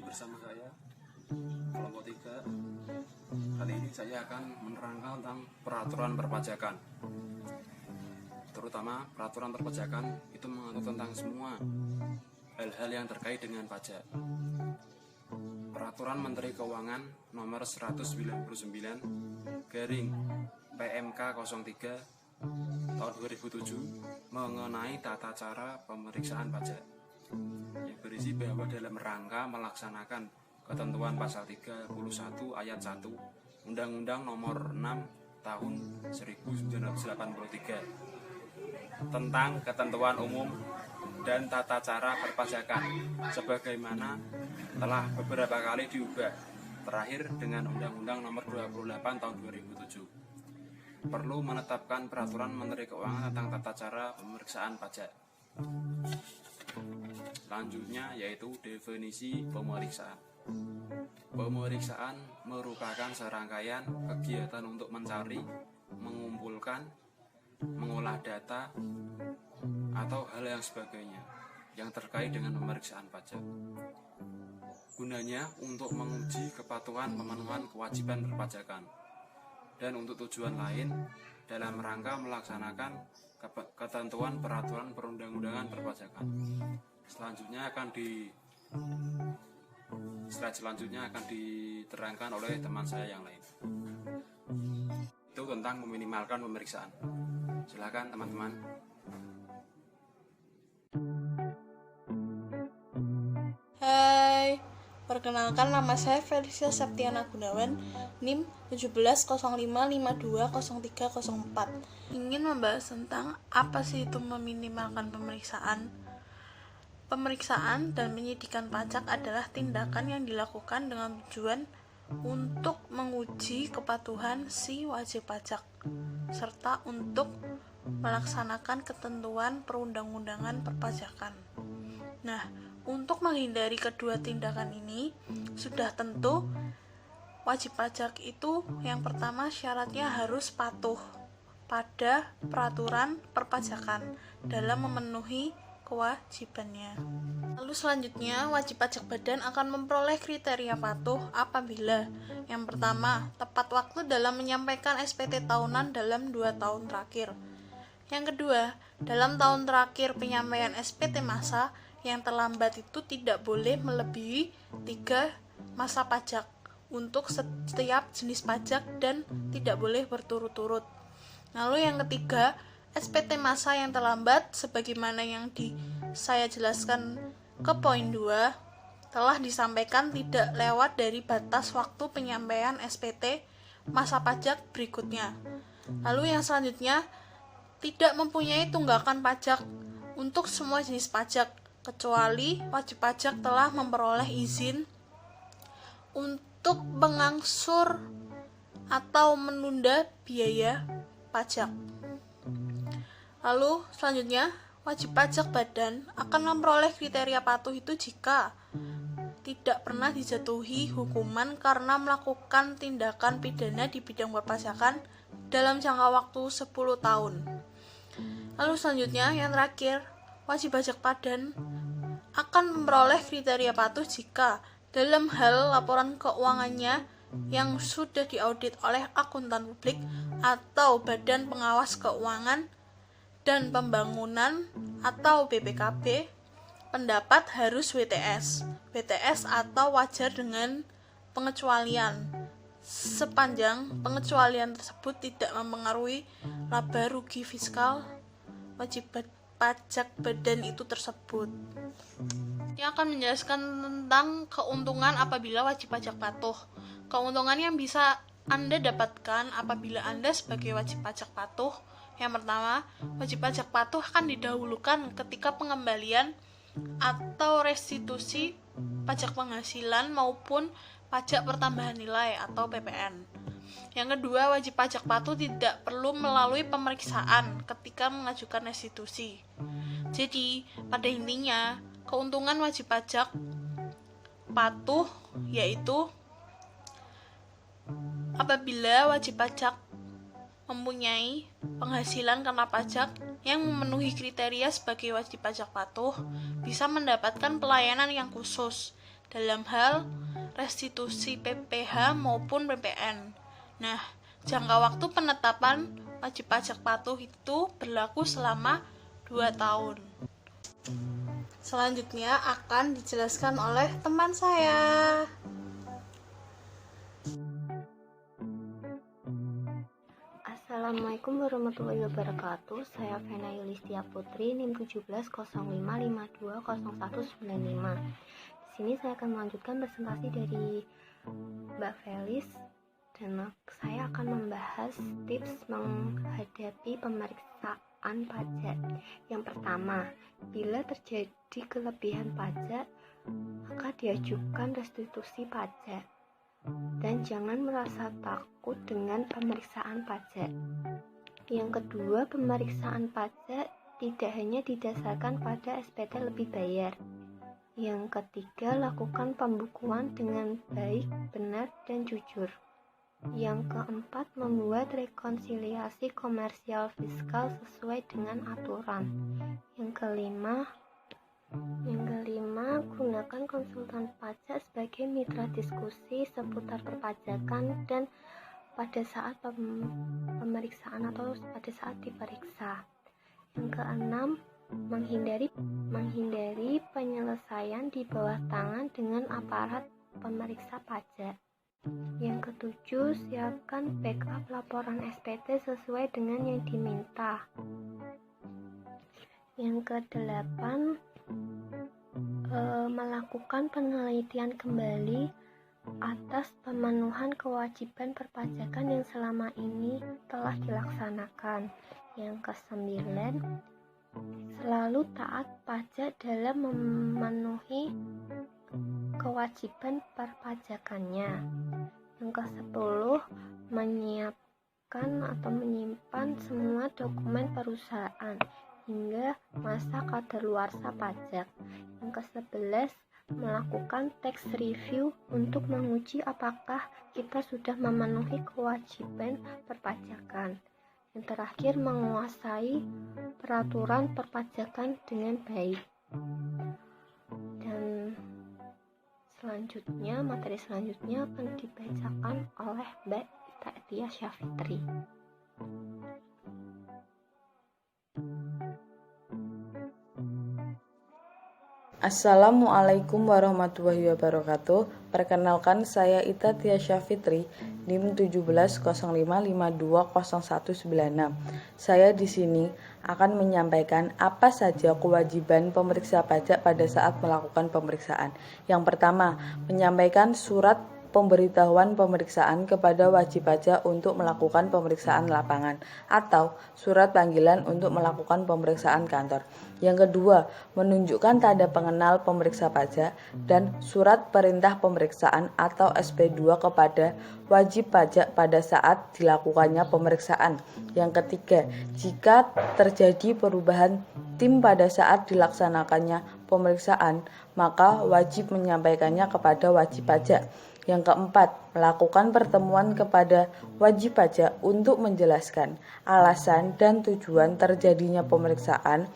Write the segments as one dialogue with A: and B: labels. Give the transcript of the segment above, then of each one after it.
A: bersama saya kelompok 3. Kali ini saya akan menerangkan tentang peraturan perpajakan. Terutama peraturan perpajakan itu mengatur tentang semua hal-hal yang terkait dengan pajak. Peraturan Menteri Keuangan nomor 199 garing PMK 03 tahun 2007 mengenai tata cara pemeriksaan pajak, yang berisi bahwa dalam rangka melaksanakan ketentuan pasal 31 ayat 1 Undang-Undang nomor 6 tahun 1983 tentang ketentuan umum dan tata cara perpajakan, sebagaimana telah beberapa kali diubah, terakhir dengan Undang-Undang nomor 28 tahun 2007, perlu menetapkan peraturan Menteri Keuangan tentang tata cara pemeriksaan pajak. Selanjutnya yaitu definisi pemeriksaan. Pemeriksaan merupakan serangkaian kegiatan untuk mencari, mengumpulkan, mengolah data, atau hal yang sebagainya yang terkait dengan pemeriksaan pajak. Gunanya untuk menguji kepatuhan pemenuhan kewajiban perpajakan dan untuk tujuan lain dalam rangka melaksanakan ketentuan peraturan perundang-undangan perpajakan. Selanjutnya akan diterangkan oleh teman saya yang lain. Itu tentang meminimalkan pemeriksaan. Silakan teman-teman.
B: Hai, perkenalkan nama saya Felicia Septiana Gunawan, NIM 1705520304. Ingin membahas tentang apa sih itu meminimalkan pemeriksaan. Pemeriksaan dan penyidikan pajak adalah tindakan yang dilakukan dengan tujuan untuk menguji kepatuhan si wajib pajak serta untuk melaksanakan ketentuan perundang-undangan perpajakan. Nah, untuk menghindari kedua tindakan ini, sudah tentu wajib pajak itu yang pertama syaratnya harus patuh pada peraturan perpajakan dalam memenuhi kewajibannya. Lalu selanjutnya, wajib pajak badan akan memperoleh kriteria patuh apabila yang pertama, tepat waktu dalam menyampaikan SPT tahunan dalam 2 tahun terakhir. Yang kedua, dalam tahun terakhir penyampaian SPT masa yang terlambat itu tidak boleh melebihi 3 masa pajak untuk setiap jenis pajak dan tidak boleh berturut-turut. Lalu yang ketiga, SPT masa yang terlambat sebagaimana yang saya jelaskan ke poin 2 telah disampaikan tidak lewat dari batas waktu penyampaian SPT masa pajak berikutnya. Lalu yang selanjutnya, tidak mempunyai tunggakan pajak untuk semua jenis pajak kecuali wajib pajak telah memperoleh izin untuk mengangsur atau menunda biaya pajak. Lalu selanjutnya, wajib pajak badan akan memperoleh kriteria patuh itu jika tidak pernah dijatuhi hukuman karena melakukan tindakan pidana di bidang perpajakan dalam jangka waktu 10 tahun. Lalu selanjutnya, yang terakhir, wajib pajak badan akan memperoleh kriteria patuh jika dalam hal laporan keuangannya yang sudah diaudit oleh akuntan publik atau badan pengawas keuangan dan pembangunan atau BPKB, pendapat harus WTS atau wajar dengan pengecualian sepanjang pengecualian tersebut tidak mempengaruhi laba rugi fiskal wajib pajak badan itu tersebut. Yang akan menjelaskan tentang keuntungan apabila wajib pajak patuh. Keuntungan yang bisa Anda dapatkan apabila Anda sebagai wajib pajak patuh. Yang pertama, wajib pajak patuh akan didahulukan ketika pengembalian atau restitusi pajak penghasilan maupun pajak pertambahan nilai atau PPN. Yang kedua, wajib pajak patuh tidak perlu melalui pemeriksaan ketika mengajukan restitusi. Jadi, pada intinya, keuntungan wajib pajak patuh yaitu apabila wajib pajak mempunyai penghasilan karena pajak yang memenuhi kriteria sebagai wajib pajak patuh bisa mendapatkan pelayanan yang khusus dalam hal restitusi PPh maupun PPN. Nah, jangka waktu penetapan wajib pajak patuh itu berlaku selama 2 tahun. Selanjutnya akan dijelaskan oleh teman saya.
C: Assalamualaikum warahmatullahi wabarakatuh. Saya Vena Yulistia Putri, NIM 1705520195. Di sini saya akan melanjutkan presentasi dari Mbak Felis dan saya akan membahas tips menghadapi pemeriksaan pajak. Yang pertama, bila terjadi kelebihan pajak, maka diajukan restitusi pajak. Dan jangan merasa takut dengan pemeriksaan pajak. Yang kedua, pemeriksaan pajak tidak hanya didasarkan pada SPT lebih bayar. Yang ketiga, lakukan pembukuan dengan baik, benar, dan jujur. Yang keempat, membuat rekonsiliasi komersial fiskal sesuai dengan aturan. Yang kelima, gunakan konsultan pajak sebagai mitra diskusi seputar perpajakan dan pada saat pemeriksaan atau pada saat diperiksa. Yang keenam, menghindari penyelesaian di bawah tangan dengan aparat pemeriksa pajak. Yang ketujuh, siapkan backup laporan SPT sesuai dengan yang diminta. Yang kedelapan, melakukan penelitian kembali atas pemenuhan kewajiban perpajakan yang selama ini telah dilaksanakan. Yang kesembilan, selalu taat pajak dalam memenuhi kewajiban perpajakannya. Yang kesepuluh, menyiapkan atau menyimpan semua dokumen perusahaan hingga masa kadaluarsa pajak. Yang ke-11, melakukan tax review untuk menguji apakah kita sudah memenuhi kewajiban perpajakan. Yang terakhir, menguasai peraturan perpajakan dengan baik. Dan materi selanjutnya akan dibacakan oleh Mbak Tia Syafitri.
D: Assalamualaikum warahmatullahi wabarakatuh. Perkenalkan, saya Ita Tiasya Fitri, NIM 1705520196. Saya di sini akan menyampaikan apa saja kewajiban pemeriksa pajak pada saat melakukan pemeriksaan. Yang pertama, menyampaikan surat pemberitahuan pemeriksaan kepada wajib pajak untuk melakukan pemeriksaan lapangan atau surat panggilan untuk melakukan pemeriksaan kantor. Yang kedua, menunjukkan tanda pengenal pemeriksa pajak dan surat perintah pemeriksaan atau SP2 kepada wajib pajak pada saat dilakukannya pemeriksaan. Yang ketiga, jika terjadi perubahan tim pada saat dilaksanakannya pemeriksaan, maka wajib menyampaikannya kepada wajib pajak. Yang keempat, melakukan pertemuan kepada wajib pajak untuk menjelaskan alasan dan tujuan terjadinya pemeriksaan,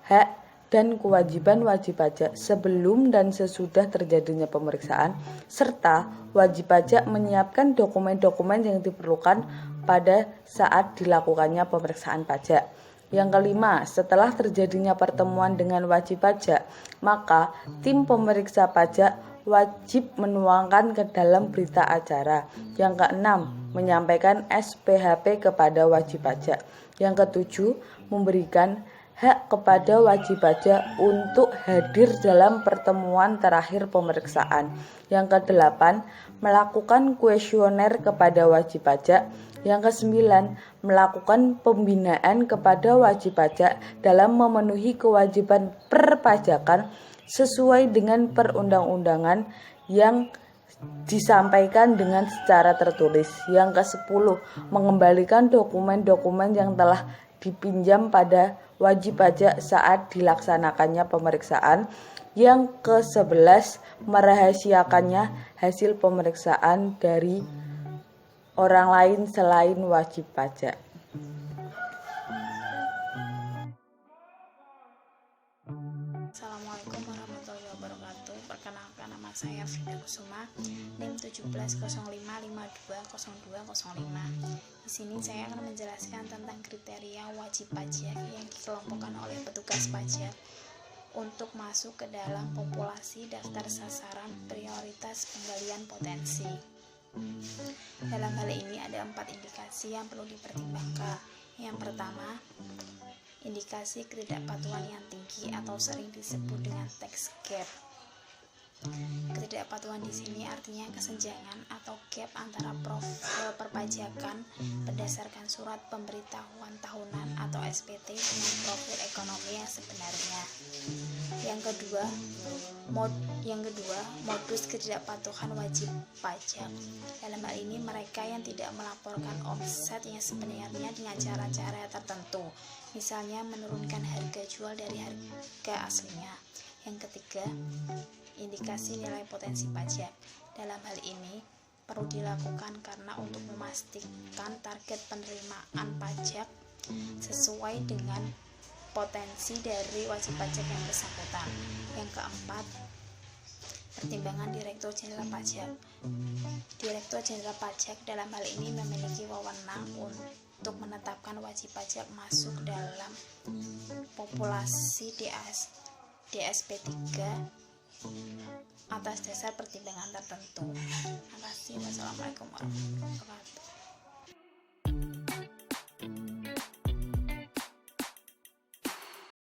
D: hak dan kewajiban wajib pajak sebelum dan sesudah terjadinya pemeriksaan, serta wajib pajak menyiapkan dokumen-dokumen yang diperlukan pada saat dilakukannya pemeriksaan pajak. Yang kelima, setelah terjadinya pertemuan dengan wajib pajak, maka tim pemeriksa pajak wajib menuangkan ke dalam berita acara. Yang keenam, menyampaikan SPHP kepada wajib pajak. Yang ketujuh, memberikan hak kepada wajib pajak untuk hadir dalam pertemuan terakhir pemeriksaan. Yang kedelapan, melakukan kuesioner kepada wajib pajak. Yang kesembilan, melakukan pembinaan kepada wajib pajak dalam memenuhi kewajiban perpajakan sesuai dengan perundang-undangan yang disampaikan dengan secara tertulis. Yang ke-10, mengembalikan dokumen-dokumen yang telah dipinjam pada wajib pajak saat dilaksanakannya pemeriksaan. Yang ke-11, merahasiakannya hasil pemeriksaan dari orang lain selain wajib pajak.
B: Assalamualaikum warahmatullahi wabarakatuh. Perkenalkan,
E: nama saya Frida Kusuma, NIM 1705520205. Di sini saya akan menjelaskan tentang kriteria wajib pajak yang dikelompokkan oleh petugas pajak untuk masuk ke dalam populasi daftar sasaran prioritas penggalian potensi. Dalam hal ini ada 4 indikasi yang perlu dipertimbangkan. Yang pertama, indikasi ketidakpatuhan yang tinggi atau sering disebut dengan tax gap. Ketidakpatuhan di sini artinya kesenjangan atau gap antara profil perpajakan berdasarkan surat pemberitahuan tahunan atau SPT dengan profil ekonomi yang sebenarnya. Yang kedua, modus ketidakpatuhan wajib pajak. Dalam hal ini mereka yang tidak melaporkan omset yang sebenarnya dengan cara-cara tertentu, misalnya menurunkan harga jual dari harga aslinya. Yang ketiga, indikasi nilai potensi pajak. Dalam hal ini perlu dilakukan karena untuk memastikan target penerimaan pajak sesuai dengan potensi dari wajib pajak yang bersangkutan. Yang keempat, pertimbangan Direktur Jenderal Pajak. Direktur Jenderal Pajak dalam hal ini memiliki wewenang untuk menetapkan wajib pajak masuk dalam populasi DSP3 atas dasar pertimbangan tertentu. Terima kasih. Wassalamualaikum warahmatullahi wabarakatuh.